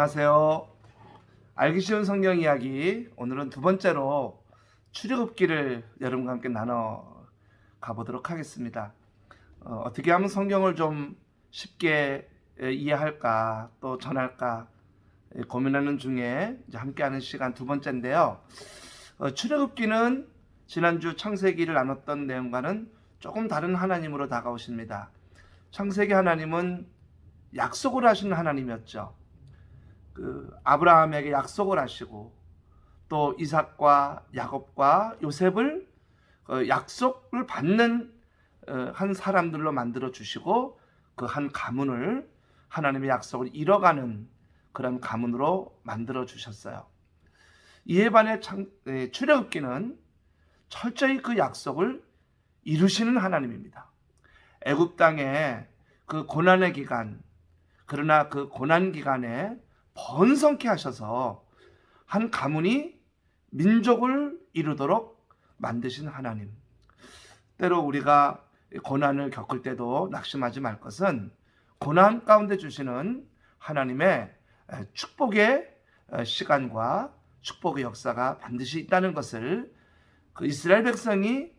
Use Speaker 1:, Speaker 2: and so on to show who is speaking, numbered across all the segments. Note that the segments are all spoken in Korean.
Speaker 1: 안녕하세요. 알기 쉬운 성경 이야기, 오늘은 두 번째로 출애굽기를 여러분과 함께 나눠 가보도록 하겠습니다. 어떻게 하면 성경을 좀 쉽게 이해할까 또 전할까 고민하는 중에 이제 함께하는 시간 두 번째인데요. 출애굽기는 지난주 창세기를 나눴던 내용과는 조금 다른 하나님으로 다가오십니다. 창세기 하나님은 약속을 하신 하나님이었죠. 아브라함에게 약속을 하시고 또 이삭과 야곱과 요셉을 약속을 받는 한 사람들로 만들어 주시고 그 한 가문을 하나님의 약속을 이뤄가는 그런 가문으로 만들어 주셨어요. 이에 반해 출애굽기는 철저히 그 약속을 이루시는 하나님입니다. 애굽 땅에 그 고난의 기간, 그러나 그 고난 기간에 번성케 하셔서 한 가문이 민족을 이루도록 만드신 하나님. 때로 우리가 고난을 겪을 때도 낙심하지 말 것은 고난 가운데 주시는 하나님의 축복의 시간과 축복의 역사가 반드시 있다는 것을 그 이스라엘 백성이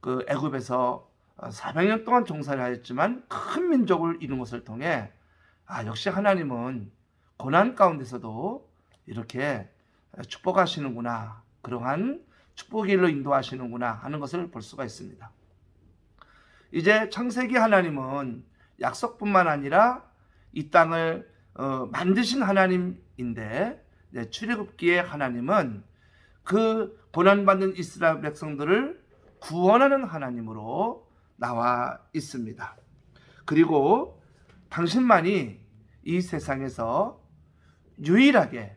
Speaker 1: 그 애굽에서 400년 동안 종살이 하였지만 큰 민족을 이룬 것을 통해 역시 하나님은 고난 가운데서도 이렇게 축복하시는구나, 그러한 축복의 길로 인도하시는구나 하는 것을 볼 수가 있습니다. 이제 창세기 하나님은 약속뿐만 아니라 이 땅을 만드신 하나님인데, 출애굽기의 하나님은 그 고난받는 이스라엘 백성들을 구원하는 하나님으로 나와 있습니다. 그리고 당신만이 이 세상에서 유일하게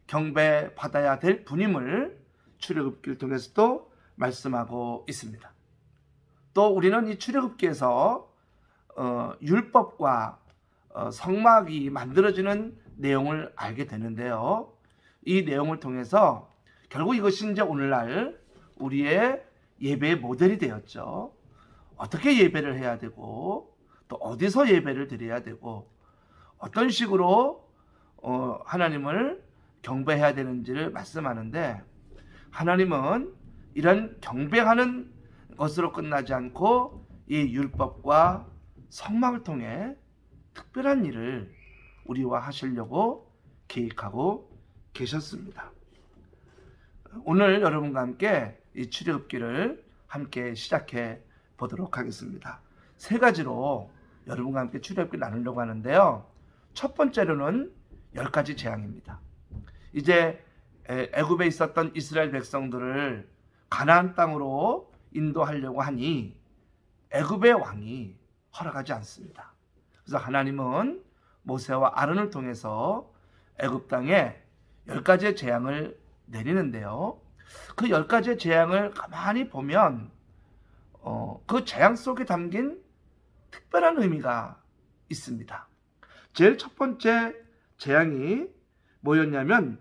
Speaker 1: 경배받아야 될 분임을 출애굽기를 통해서도 말씀하고 있습니다. 또 우리는 이 출애굽기에서 율법과 성막이 만들어지는 내용을 알게 되는데요. 이 내용을 통해서 결국 이것이 이제 오늘날 우리의 예배의 모델이 되었죠. 어떻게 예배를 해야 되고 또 어디서 예배를 드려야 되고 어떤 식으로 하나님을 경배해야 되는지를 말씀하는데, 하나님은 이런 경배하는 것으로 끝나지 않고 이 율법과 성막을 통해 특별한 일을 우리와 하시려고 계획하고 계셨습니다. 오늘 여러분과 함께 이 출애굽기를 함께 시작해 보도록 하겠습니다. 세 가지로 여러분과 함께 출애굽기를 나누려고 하는데요. 첫 번째로는 10가지 재앙입니다. 이제 애굽에 있었던 이스라엘 백성들을 가나안 땅으로 인도하려고 하니 애굽의 왕이 허락하지 않습니다. 그래서 하나님은 모세와 아론을 통해서 애굽 땅에 10가지의 재앙을 내리는데요. 그 10가지의 재앙을 가만히 보면 그 재앙 속에 담긴 특별한 의미가 있습니다. 제일 첫 번째 재앙이 뭐였냐면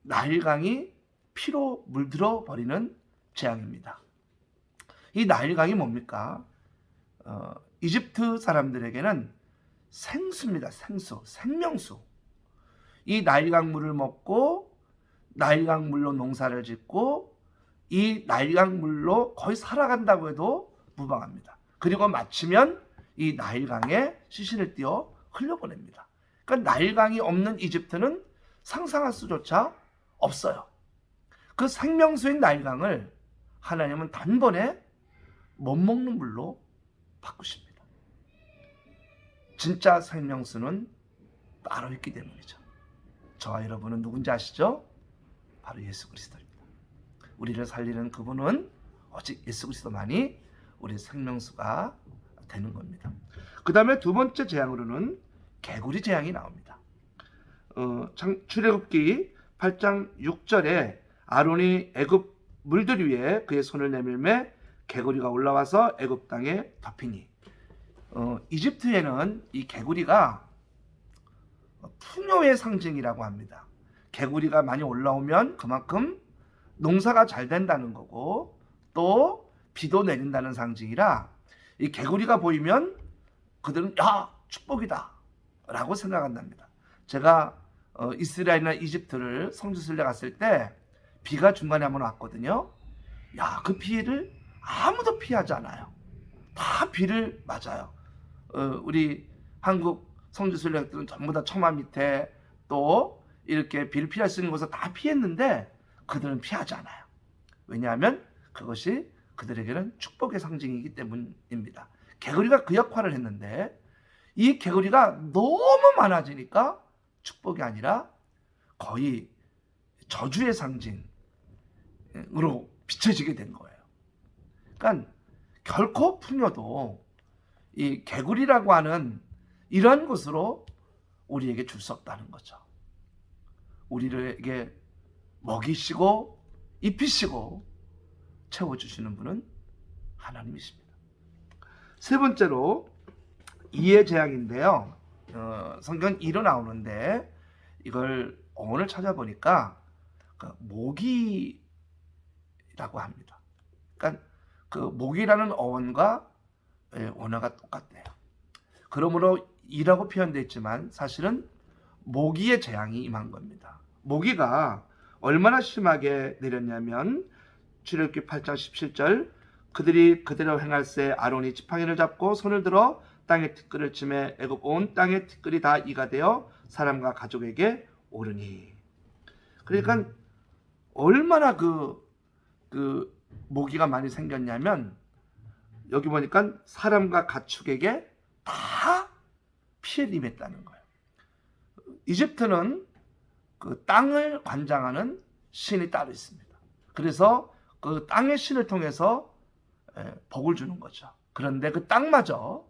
Speaker 1: 나일강이 피로 물들어 버리는 재앙입니다. 이 나일강이 뭡니까? 이집트 사람들에게는 생수입니다. 생수, 생명수. 이 나일강 물을 먹고 나일강 물로 농사를 짓고 이 나일강 물로 거의 살아간다고 해도 무방합니다. 그리고 마치면 이 나일강에 시신을 띄어 흘려보냅니다. 그러니까 나일강이 없는 이집트는 상상할 수조차 없어요. 그 생명수인 나일강을 하나님은 단번에 못 먹는 물로 바꾸십니다. 진짜 생명수는 따로 있기 때문이죠. 저와 여러분은 누군지 아시죠? 바로 예수 그리스도입니다. 우리를 살리는 그분은 오직 예수 그리스도만이 우리 생명수가 되는 겁니다. 그 다음에 두 번째 재앙으로는 개구리 재앙이 나옵니다. 출애굽기 8장 6절에 아론이 애굽 물들 위에 그의 손을 내밀매 개구리가 올라와서 애굽 땅에 덮이니, 이집트에는 이 개구리가 풍요의 상징이라고 합니다. 개구리가 많이 올라오면 그만큼 농사가 잘 된다는 거고 또 비도 내린다는 상징이라 이 개구리가 보이면 그들은 축복이다 라고 생각한답니다. 제가 이스라엘이나 이집트를 성지순례 갔을 때 비가 중간에 한번 왔거든요. 야, 그 비를 아무도 피하지 않아요. 다 비를 맞아요. 우리 한국 성지순례들은 전부 다 처마 밑에 또 이렇게 비를 피할 수 있는 곳을 다 피했는데 그들은 피하지 않아요. 왜냐하면 그것이 그들에게는 축복의 상징이기 때문입니다. 개구리가 그 역할을 했는데 이 개구리가 너무 많아지니까 축복이 아니라 거의 저주의 상징으로 비춰지게 된 거예요. 그러니까 결코 풍요도 이 개구리라고 하는 이런 것으로 우리에게 줄 수 없다는 거죠. 우리에게 먹이시고 입히시고 채워주시는 분은 하나님이십니다. 세 번째로 이해 재앙인데요. 성경 2로 나오는데 이걸 어원을 찾아보니까 모기라고 합니다. 그러니까 그 모기라는 어원과 원어가 똑같대요. 그러므로 이라고 표현되어 있지만 사실은 모기의 재앙이 임한 겁니다. 모기가 얼마나 심하게 내렸냐면 출애굽기 8장 17절 그들이 그대로 행할새 아론이 지팡이를 잡고 손을 들어 땅의 티끌을 치매 애굽 온 땅의 티끌이 다 이가 되어 사람과 가족에게 오르니. 그러니까 얼마나 그 모기가 많이 생겼냐면 여기 보니까 사람과 가축에게 다 피해를 입었다는 거예요. 이집트는 그 땅을 관장하는 신이 따로 있습니다. 그래서 그 땅의 신을 통해서 복을 주는 거죠. 그런데 그 땅마저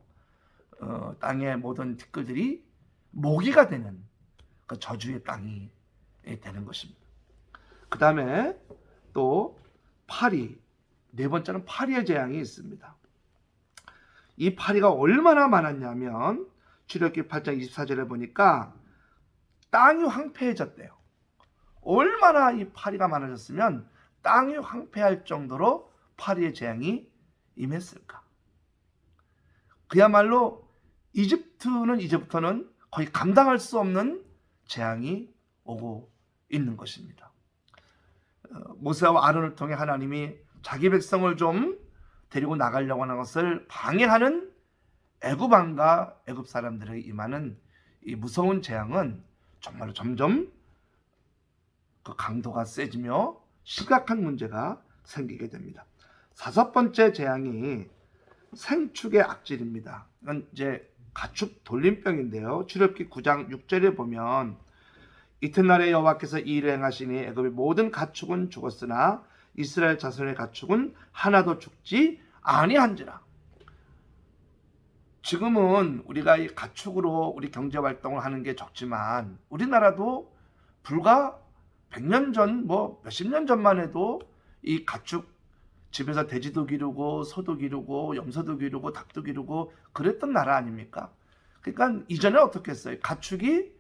Speaker 1: 땅의 모든 티끌들이 모기가 되는 그 저주의 땅이 되는 것입니다. 그 다음에 또 파리, 네 번째는 파리의 재앙이 있습니다. 이 파리가 얼마나 많았냐면 출애굽기 8장 24절에 보니까 땅이 황폐해졌대요. 얼마나 이 파리가 많아졌으면 땅이 황폐할 정도로 파리의 재앙이 임했을까. 그야말로 이집트는 이제부터는 거의 감당할 수 없는 재앙이 오고 있는 것입니다. 모세와 아론을 통해 하나님이 자기 백성을 좀 데리고 나가려고 하는 것을 방해하는 애굽 왕과 애굽 사람들에게 임하는 이 무서운 재앙은 정말로 점점 그 강도가 세지며 심각한 문제가 생기게 됩니다. 다섯 번째 재앙이 생축의 악질입니다. 이건 이제 가축 돌림병인데요. 출애굽기 9장 6절에 보면 이튿날에 여호와께서 이 일을 행하시니 애굽의 모든 가축은 죽었으나 이스라엘 자손의 가축은 하나도 죽지 아니한지라. 지금은 우리가 이 가축으로 우리 경제 활동을 하는 게 적지만 우리나라도 불과 100년 전, 몇십 년 전만 해도 이 가축 집에서 돼지도 기르고 소도 기르고 염소도 기르고 닭도 기르고 그랬던 나라 아닙니까? 그러니까 이전에 어떻게 했어요? 가축이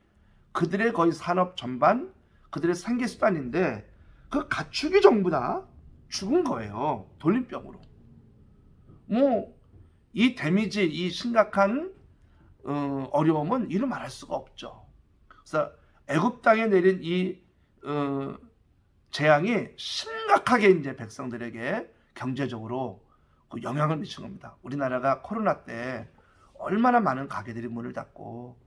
Speaker 1: 그들의 거의 산업 전반, 그들의 생계수단인데 그 가축이 전부 다 죽은 거예요. 돌림병으로. 이 데미지, 이 심각한 어려움은 이루 말할 수가 없죠. 그래서 애굽 땅에 내린 이 재앙이 심각하게 이제 백성들에게 경제적으로 그 영향을 미친 겁니다. 우리나라가 코로나 때 얼마나 많은 가게들이 문을 닫고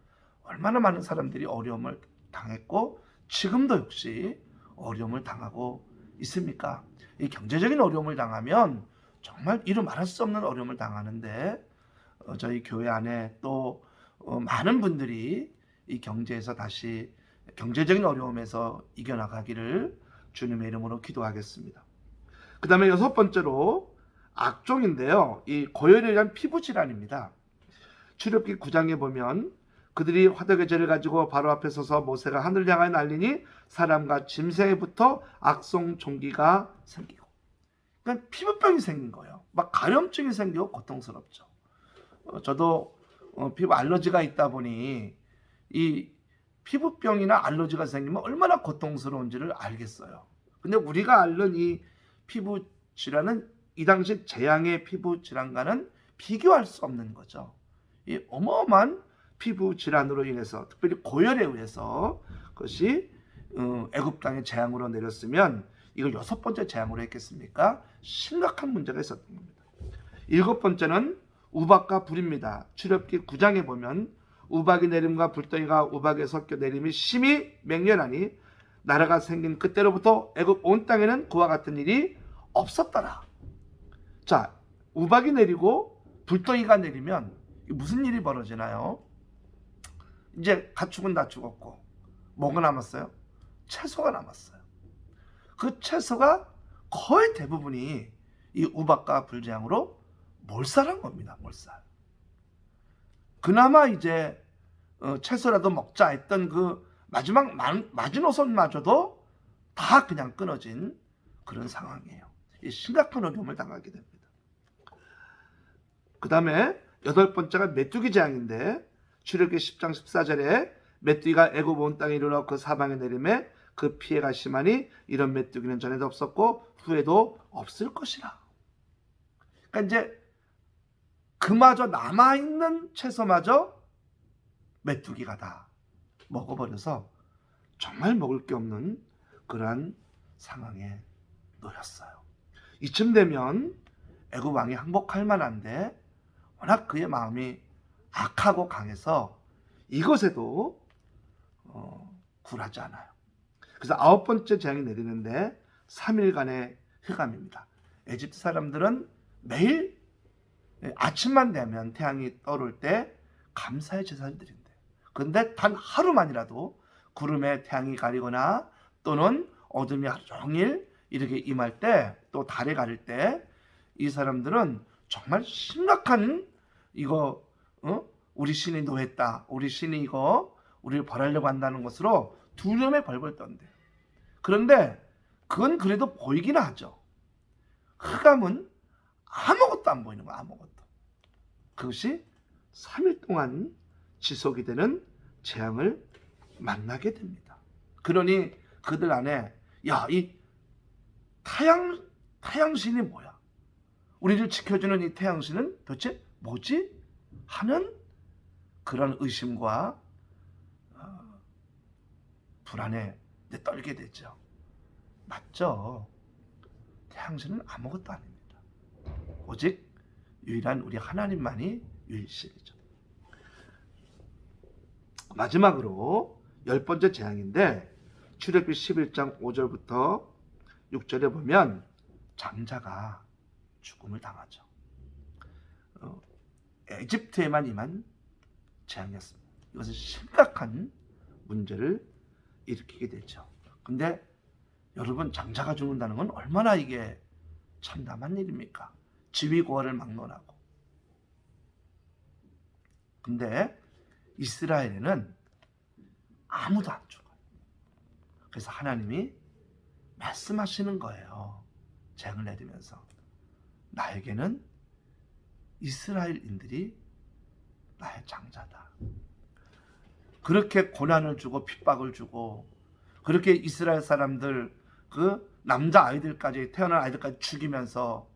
Speaker 1: 얼마나 많은 사람들이 어려움을 당했고 지금도 역시 어려움을 당하고 있습니까? 이 경제적인 어려움을 당하면 정말 이루 말할 수 없는 어려움을 당하는데 저희 교회 안에 또 많은 분들이 이 경제에서 다시 경제적인 어려움에서 이겨나가기를 주님의 이름으로 기도하겠습니다. 그 다음에 여섯 번째로 악종인데요. 이 고열이란 피부질환입니다. 출애굽기 9장에 보면 그들이 화덕의 죄를 가지고 바로 앞에 서서 모세가 하늘을 향하여 날리니 사람과 짐승에 붙어 악성 종기가 생기고, 그러니까 피부병이 생긴 거예요. 막 가려움증이 생기고 고통스럽죠. 저도 피부 알러지가 있다 보니 이 피부병이나 알러지가 생기면 얼마나 고통스러운지를 알겠어요. 근데 우리가 앓는 이 피부 질환은 이 당시 재앙의 피부 질환과는 비교할 수 없는 거죠. 이 어마어마한 피부 질환으로 인해서, 특별히 고열에 의해서 것이 애굽 땅에 재앙으로 내렸으면 이걸 6번째 재앙으로 했겠습니까? 심각한 문제가 있었던 겁니다. 7번째는 우박과 불입니다. 출애굽기 9장에 보면 우박이 내림과 불덩이가 우박에 섞여 내림이 심히 맹렬하니 나라가 생긴 그때로부터 애굽 온 땅에는 그와 같은 일이 없었더라. 자, 우박이 내리고 불덩이가 내리면 무슨 일이 벌어지나요? 이제 가축은 다 죽었고 뭐가 남았어요? 채소가 남았어요. 그 채소가 거의 대부분이 이 우박과 불재앙으로 몰살한 겁니다. 몰살. 그나마 이제 채소라도 먹자 했던 그 마지막 마지노선마저도 다 그냥 끊어진 그런 상황이에요. 심각한 어려움을 당하게 됩니다. 그 다음에 8번째가 메뚜기 재앙인데 출애굽기 10장 14절에 메뚜기가 애굽 온 땅에 이르러 그 사방에 내림에 그 피해가 심하니 이런 메뚜기는 전에도 없었고 후에도 없을 것이라. 그러니까 이제 그마저 남아있는 채소마저 메뚜기가 다 먹어버려서 정말 먹을 게 없는 그러한 상황에 놓였어요. 이쯤 되면 애굽 왕이 항복할 만한데 워낙 그의 마음이 악하고 강해서 이것에도 굴하지 않아요. 그래서 9번째 재앙이 내리는데 3일간의 흑암입니다. 에집트 사람들은 매일 아침만 되면 태양이 떠오를 때 감사의 제사를 드린대요. 그런데 단 하루만이라도 구름에 태양이 가리거나 또는 어둠이 하루 종일 이렇게 임할 때 또 달에 가릴 때 이 사람들은 정말 심각한 이거 우리 신이 노했다. 우리 신이 이거 우리를 벌하려고 한다는 것으로 두려움에 벌벌 떤대요. 그런데 그건 그래도 보이긴 하죠. 흑암은 아무것도 안 보이는 거야. 아무것도. 그것이 3일 동안 지속이 되는 재앙을 만나게 됩니다. 그러니 그들 안에 야, 이 태양신이 뭐야? 우리를 지켜주는 이 태양신은 도대체 뭐지? 하는 그런 의심과 불안에 떨게 되죠. 맞죠? 태양신은 아무것도 아닙니다. 오직 유일한 우리 하나님만이 유일신이죠. 마지막으로 10번째 재앙인데 출애굽기 11장 5절부터 6절에 보면 장자가 죽음을 당하죠. 에집트에만 임한 재앙이었습니다. 이것은 심각한 문제를 일으키게 되죠. 근데 여러분, 장자가 죽는다는 건 얼마나 이게 참담한 일입니까? 지위고하를 막론하고. 근데 이스라엘에는 아무도 안 죽어요. 그래서 하나님이 말씀하시는 거예요. 재앙을 내리면서 나에게는 이스라엘인들이 나의 장자다. 그렇게 고난을 주고 핍박을 주고 그렇게 이스라엘 사람들 그 남자 아이들까지 태어난 아이들까지 죽이면서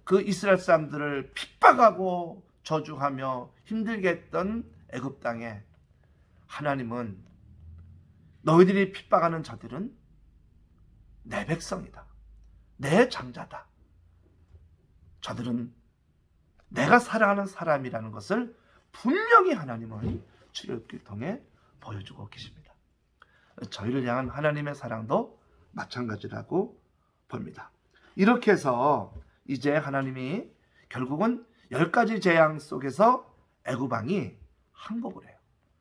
Speaker 1: 그 이스라엘 사람들을 핍박하고 저주하며 힘들게 했던 애굽 땅에 하나님은 너희들이 핍박하는 자들은 내 백성이다. 내 장자다. 저들은 내가 사랑하는 사람이라는 것을 분명히 하나님은 출애굽기를 통해 보여주고 계십니다. 저희를 향한 하나님의 사랑도 마찬가지라고 봅니다. 이렇게 해서 이제 하나님이 결국은 10가지 재앙 속에서 애굽 왕이 항복을 해요.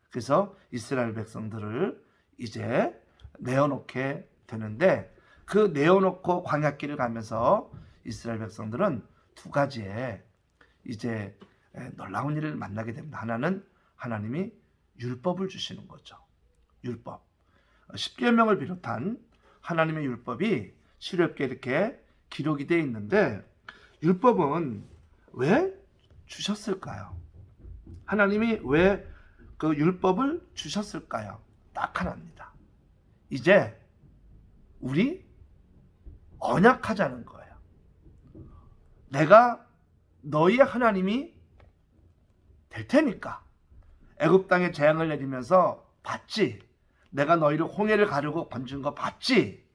Speaker 1: 그래서 이스라엘 백성들을 이제 내어놓게 되는데 그 내어놓고 광야길을 가면서 이스라엘 백성들은 2가지의 이제 놀라운 일을 만나게 됩니다. 하나는 하나님이 율법을 주시는 거죠. 율법. 10계명을 비롯한 하나님의 율법이 출애굽기에 이렇게 기록이 되어 있는데 율법은 왜 주셨을까요? 하나님이 왜 그 율법을 주셨을까요? 딱 하나입니다. 이제 우리 언약하자는 거예요. 내가 너희의 하나님이 될 테니까 애굽 땅에 재앙을 내리면서 봤지. 내가 너희를 홍해를 가르고 건진 거 봤지?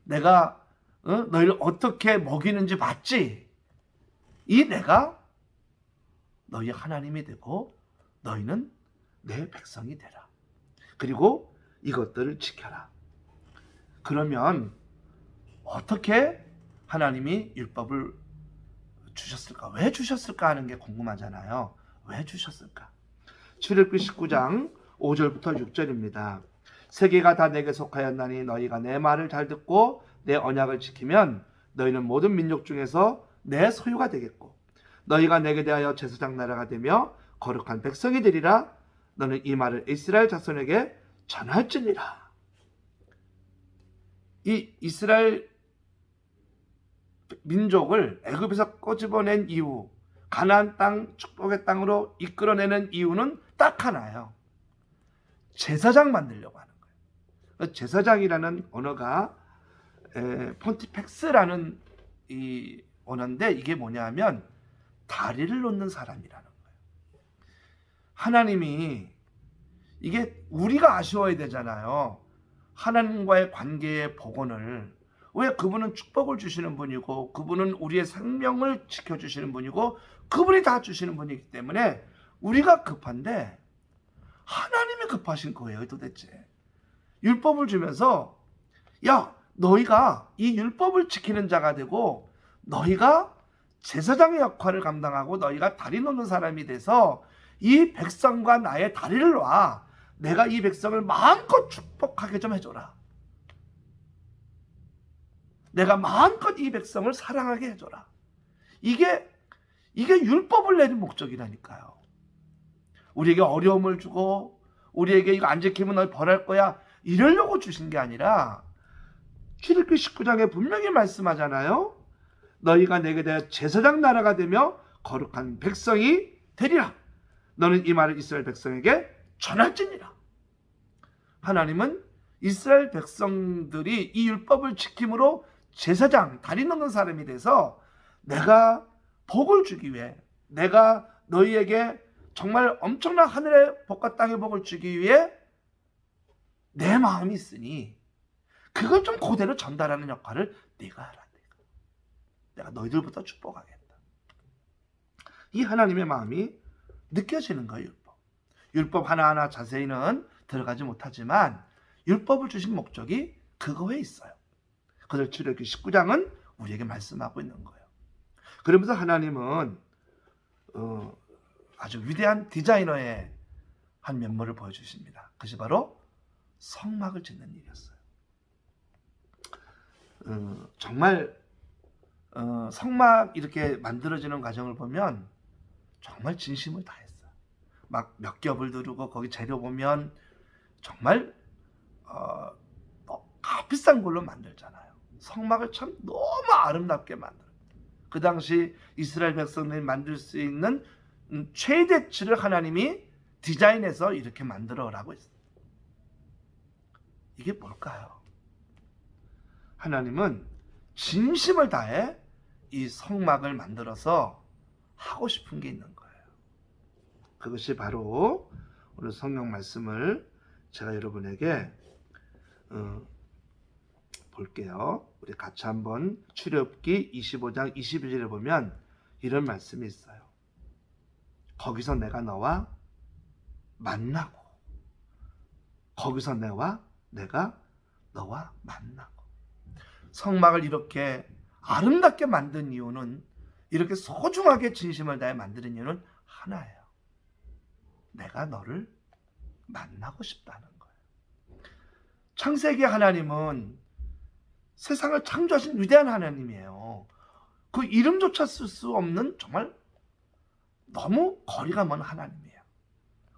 Speaker 1: 내가 너희를 어떻게 먹이는지 봤지? 이 내가 너희 하나님이 되고 너희는 내 백성이 되라. 그리고 이것들을 지켜라. 그러면 어떻게 하나님이 율법을 주셨을까? 왜 주셨을까 하는 게 궁금하잖아요. 왜 주셨을까? 출애굽기 19장 5절부터 6절입니다. 세계가 다 내게 속하였나니 너희가 내 말을 잘 듣고 내 언약을 지키면 너희는 모든 민족 중에서 내 소유가 되겠고 너희가 내게 대하여 제사장 나라가 되며 거룩한 백성이 되리라. 너는 이 말을 이스라엘 자손에게 전할지니라. 이 이스라엘 민족을 애굽에서 꼬집어낸 이유, 가나안 땅 축복의 땅으로 이끌어내는 이유는 딱 하나예요. 제사장 만들려고 하는 거예요. 제사장이라는 언어가 폰티펙스라는 이 언어인데 이게 뭐냐면 다리를 놓는 사람이라는 거예요. 하나님이 이게 우리가 아쉬워야 되잖아요. 하나님과의 관계의 복원을. 왜? 그분은 축복을 주시는 분이고 그분은 우리의 생명을 지켜주시는 분이고 그분이 다 주시는 분이기 때문에 우리가 급한데 하나님이 급하신 거예요. 도대체 율법을 주면서 야 너희가 이 율법을 지키는 자가 되고 너희가 제사장의 역할을 감당하고 너희가 다리 놓는 사람이 돼서 이 백성과 나의 다리를 놔. 내가 이 백성을 마음껏 축복하게 좀 해줘라. 내가 마음껏 이 백성을 사랑하게 해줘라. 이게 율법을 내린 목적이라니까요. 우리에게 어려움을 주고 우리에게 이거 안 지키면 널 벌할 거야 이러려고 주신 게 아니라 출애굽기 19장에 분명히 말씀하잖아요. 너희가 내게 대하여 제사장 나라가 되며 거룩한 백성이 되리라. 너는 이 말을 이스라엘 백성에게 전할지니라. 하나님은 이스라엘 백성들이 이 율법을 지킴으로 제사장, 다리 놓는 사람이 돼서 내가 복을 주기 위해 내가 너희에게 정말 엄청난 하늘의 복과 땅의 복을 주기 위해 내 마음이 있으니 그걸 좀 그대로 전달하는 역할을 네가 하라. 내가 너희들부터 축복하겠다. 이 하나님의 마음이 느껴지는 거예요. 율법 하나하나 자세히는 들어가지 못하지만 율법을 주신 목적이 그거에 있어요. 그래서 출애굽기 19장은 우리에게 말씀하고 있는 거예요. 그러면서 하나님은 아주 위대한 디자이너의 한 면모를 보여주십니다. 그것이 바로 성막을 짓는 일이었어요. 정말 성막 이렇게 만들어지는 과정을 보면 정말 진심을 다했어요. 막 몇 겹을 두르고 거기 재료 보면 정말 값비싼 걸로 만들잖아요. 성막을 참 너무 아름답게 만들어요. 그 당시 이스라엘 백성들이 만들 수 있는 최대치를 하나님이 디자인해서 이렇게 만들어라고 했어요. 이게 뭘까요? 하나님은 진심을 다해 이 성막을 만들어서 하고 싶은 게 있는 거예요. 그것이 바로 오늘 성경 말씀을 제가 여러분에게 볼게요. 우리 같이 한번 출애굽기 25장 22절에 보면 이런 말씀이 있어요. 거기서 내가 너와 만나고 거기서 내가 너와 만나고. 성막을 이렇게 아름답게 만든 이유는, 이렇게 소중하게 진심을 다해 만드는 이유는 하나예요. 내가 너를 만나고 싶다는 거예요. 창세기 하나님은 세상을 창조하신 위대한 하나님이에요. 그 이름조차 쓸 수 없는 정말 너무 거리가 먼 하나님이에요.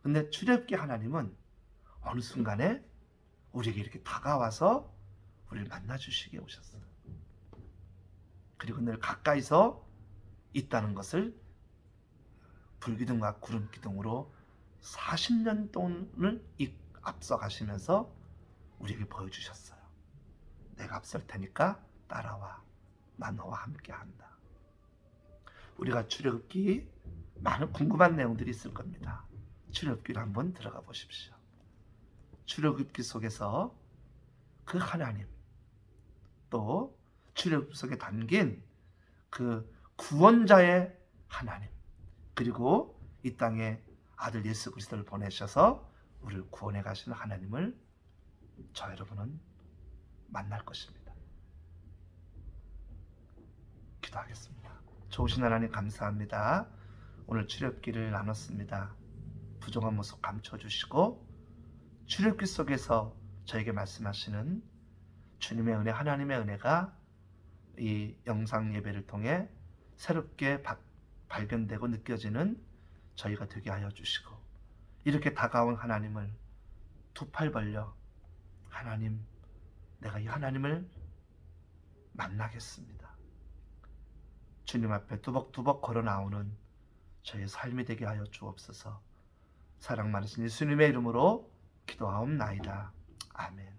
Speaker 1: 근데 출애굽기 하나님은 어느 순간에 우리에게 이렇게 다가와서 우리를 만나주시게 오셨어요. 그리고 늘 가까이서 있다는 것을 불기둥과 구름기둥으로 40년 동안을 앞서 가시면서 우리에게 보여주셨어요. 내가 앞설 테니까 따라와. 나 너와 함께 한다. 우리가 출애굽기 많은 궁금한 내용들이 있을 겁니다. 출애굽기를 한번 들어가 보십시오. 출애굽기 속에서 그 하나님, 또 출애굽 속에 담긴 그 구원자의 하나님, 그리고 이 땅에 아들 예수 그리스도를 보내셔서 우리를 구원해 가시는 하나님을 저 여러분은 만날 것입니다. 기도하겠습니다. 좋으신 하나님 감사합니다. 오늘 출애굽기를 나눴습니다. 부족한 모습 감춰주시고 출애굽기 속에서 저에게 말씀하시는 주님의 은혜, 하나님의 은혜가 이 영상 예배를 통해 새롭게 발견되고 느껴지는 저희가 되게 하여 주시고, 이렇게 다가온 하나님을 두 팔 벌려 하나님, 내가 이 하나님을 만나겠습니다. 주님 앞에 두벅두벅 걸어 나오는 저의 삶이 되게 하여 주옵소서. 사랑 많으신 예수님의 이름으로 기도하옵나이다. 아멘.